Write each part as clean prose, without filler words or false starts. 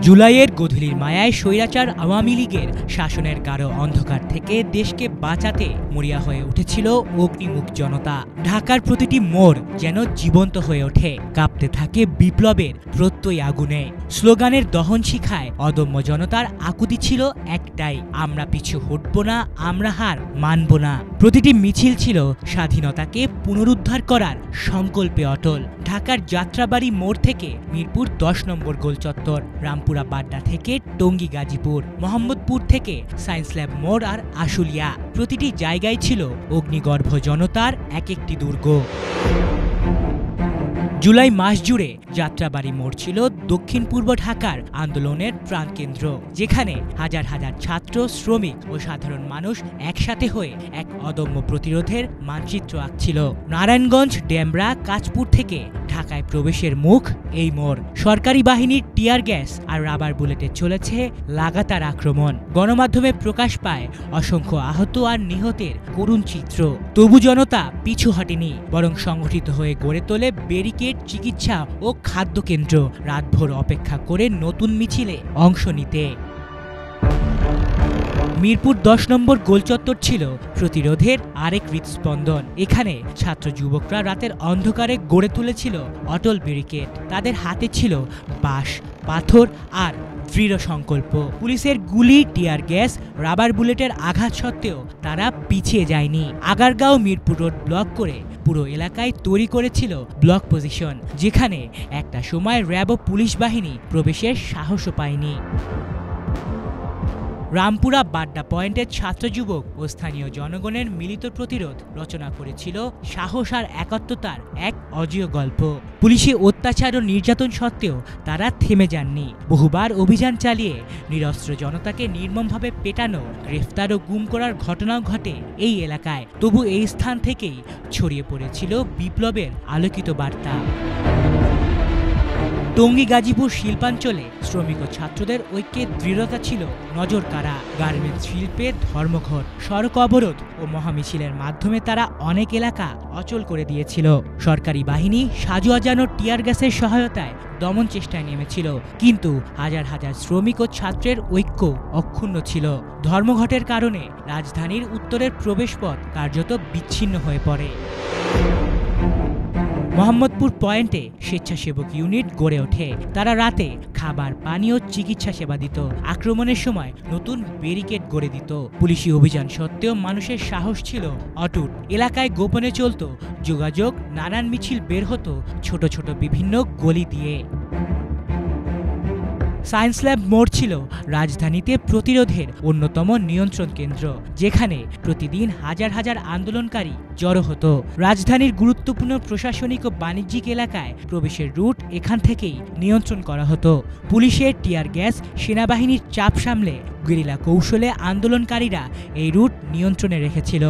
জুলাইয়ের গোধূলির মায়ায় স্বৈরাচার আওয়ামী লীগের শাসনের গাঢ় অন্ধকার থেকে দেশকে বাঁচাতে মরিয়া হয়ে উঠেছিল অগ্নিমুখ জনতা। ঢাকার প্রতিটি মোড় যেন জীবন্ত হয়ে ওঠে, কাঁপতে থাকে বিপ্লবের প্রত্যয় আগুনে। স্লোগানের দহন শিখায় অদম্য জনতার আকুতি ছিল একটাই, আমরা পিছু হটব না, আমরা হার মানব না। প্রতিটি মিছিল ছিল স্বাধীনতাকে পুনরুদ্ধার করার সংকল্পে অটল। ঢাকার যাত্রাবাড়ি মোড় থেকে মিরপুর 10 নম্বর গোল চত্বর, রামপুরা বাড্ডা থেকে টঙ্গী গাজীপুর, মোহাম্মদপুর থেকে সায়েন্স ল্যাব মোড় আর আশুলিয়া, প্রতিটি জায়গায় ছিল অগ্নিগর্ভ জনতার এক একটি দুর্গ। জুলাই মাস জুড়ে যাত্রাবাড়ি মোড় ছিল দক্ষিণ পূর্ব ঢাকার আন্দোলনের প্রাণকেন্দ্র, যেখানে হাজার হাজার ছাত্র, শ্রমিক ও সাধারণ মানুষ একসাথে হয়ে এক অদম্য প্রতিরোধের মানচিত্র আঁকছিল। নারায়ণগঞ্জ, ডেমরা, কাঁচপুর থেকে ঢাকায় প্রবেশের মুখ এই মোড়। সরকারি বাহিনীর টিয়ার গ্যাস আর রাবার বুলেটে চলেছে লাগাতার আক্রমণ। গণমাধ্যমে প্রকাশ পায় অসংখ্য আহত আর নিহতের করুণ চিত্র। তবু জনতা পিছু হটেনি, বরং সংগঠিত হয়ে গড়ে তোলে ব্যারিকেড, চিকিৎসা ও খাদ্য কেন্দ্র, রাতভর অপেক্ষা করে নতুন মিছিলে অংশ নিতে। মিরপুর 10 নম্বর গোলচত্বর ছিল প্রতিরোধের আরেক হৃদস্পন্দন। এখানে ছাত্র যুবকরা রাতের অন্ধকারে গড়ে তুলেছিল অটল ব্যারিকেড। তাদের হাতে ছিল বাঁশ, পাথর আর দৃঢ় সংকল্প। পুলিশের গুলি, টিয়ার গ্যাস, রাবার বুলেটের আঘাত সত্ত্বেও তারা পিছিয়ে যায়নি। আগারগাঁও মিরপুর রোড ব্লক করে পুরো এলাকায় তৈরি করেছিল ব্লক পজিশন, যেখানে একটা সময় র্যাব ও পুলিশ বাহিনী প্রবেশের সাহসও পায়নি। রামপুরা বাড্ডা পয়েন্টের ছাত্র, যুবক ও স্থানীয় জনগণের মিলিত প্রতিরোধ রচনা করেছিল সাহস আর একাত্মতার এক অজেয় গল্প। পুলিশি অত্যাচার ও নির্যাতন সত্ত্বেও তারা থেমে যাননি। বহুবার অভিযান চালিয়ে নিরস্ত্র জনতাকে নির্মমভাবে পেটানো, গ্রেফতার ও গুম করার ঘটনাও ঘটে এই এলাকায়। তবু এই স্থান থেকেই ছড়িয়ে পড়েছিল বিপ্লবের আলোকিত বার্তা। টঙ্গী গাজীপুর শিল্পাঞ্চলে শ্রমিক ও ছাত্রদের ঐক্যের দৃঢ়তা ছিল নজর কাড়া। গার্মেন্টস শিল্পে ধর্মঘট, সড়ক অবরোধ ও মহামিছিলের মাধ্যমে তারা অনেক এলাকা অচল করে দিয়েছিল। সরকারি বাহিনী সাজু আজানো টিয়ার গ্যাসের সহায়তায় দমন চেষ্টায় নেমেছিল, কিন্তু হাজার হাজার শ্রমিক ও ছাত্রের ঐক্য অক্ষুণ্ণ ছিল। ধর্মঘটের কারণে রাজধানীর উত্তরের প্রবেশপথ কার্যত বিচ্ছিন্ন হয়ে পড়ে। মোহাম্মদপুর পয়েন্টে স্বেচ্ছাসেবক ইউনিট গড়ে ওঠে। তারা রাতে খাবার, পানি ও চিকিৎসা সেবা দিত। আক্রমণের সময় নতুন ব্যারিকেড গড়ে দিত। পুলিশি অভিযান সত্ত্বেও মানুষের সাহস ছিল অটুট। এলাকায় গোপনে চলত যোগাযোগ, নানান মিছিল বের হতো ছোট ছোট বিভিন্ন গলি দিয়ে। সায়েন্স ল্যাব মোড় ছিল রাজধানীতে প্রতিরোধের অন্যতম নিয়ন্ত্রণ কেন্দ্র, যেখানে প্রতিদিন হাজার হাজার আন্দোলনকারী জড়ো হতো। রাজধানীর গুরুত্বপূর্ণ প্রশাসনিক ও বাণিজ্যিক এলাকায় প্রবেশের রুট এখান থেকেই নিয়ন্ত্রণ করা হতো। পুলিশের টিয়ার গ্যাস, সেনাবাহিনীর চাপ সামলে গেরিলা কৌশলে আন্দোলনকারীরা এই রুট নিয়ন্ত্রণে রেখেছিল।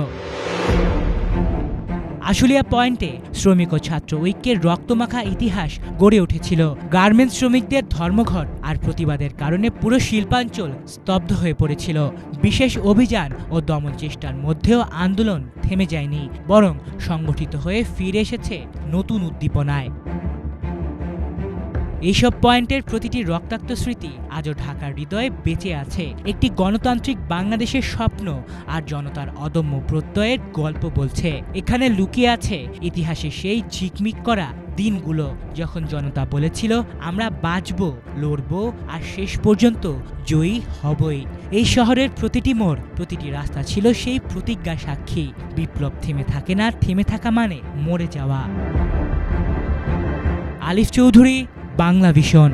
আশুলিয়া পয়েন্টে শ্রমিক ও ছাত্র ঐক্যের রক্তমাখা ইতিহাস গড়ে উঠেছিল। গার্মেন্টস শ্রমিকদের ধর্মঘট আর প্রতিবাদের কারণে পুরো শিল্পাঞ্চল স্তব্ধ হয়ে পড়েছিল। বিশেষ অভিযান ও দমন চেষ্টার মধ্যেও আন্দোলন থেমে যায়নি, বরং সংগঠিত হয়ে ফিরে এসেছে নতুন উদ্দীপনায়। এইসব পয়েন্টের প্রতিটি রক্তাক্ত স্মৃতি আজও ঢাকার হৃদয়ে বেঁচে আছে। একটি গণতান্ত্রিক বাংলাদেশের স্বপ্ন আর জনতার অদম্য প্রত্যয়ের গল্প বলছে। এখানে লুকিয়ে আছে ইতিহাসে সেই ঝিকমিক করা দিনগুলো, যখন জনতা বলেছিল আমরা বাঁচব, লড়ব আর শেষ পর্যন্ত জয়ী হবই। এই শহরের প্রতিটি মোড়, প্রতিটি রাস্তা ছিল সেই প্রতিজ্ঞা সাক্ষী। বিপ্লব থেমে থাকে না, থেমে থাকা মানে মরে যাওয়া। আলিফ চৌধুরী, বাংলা ভিশন।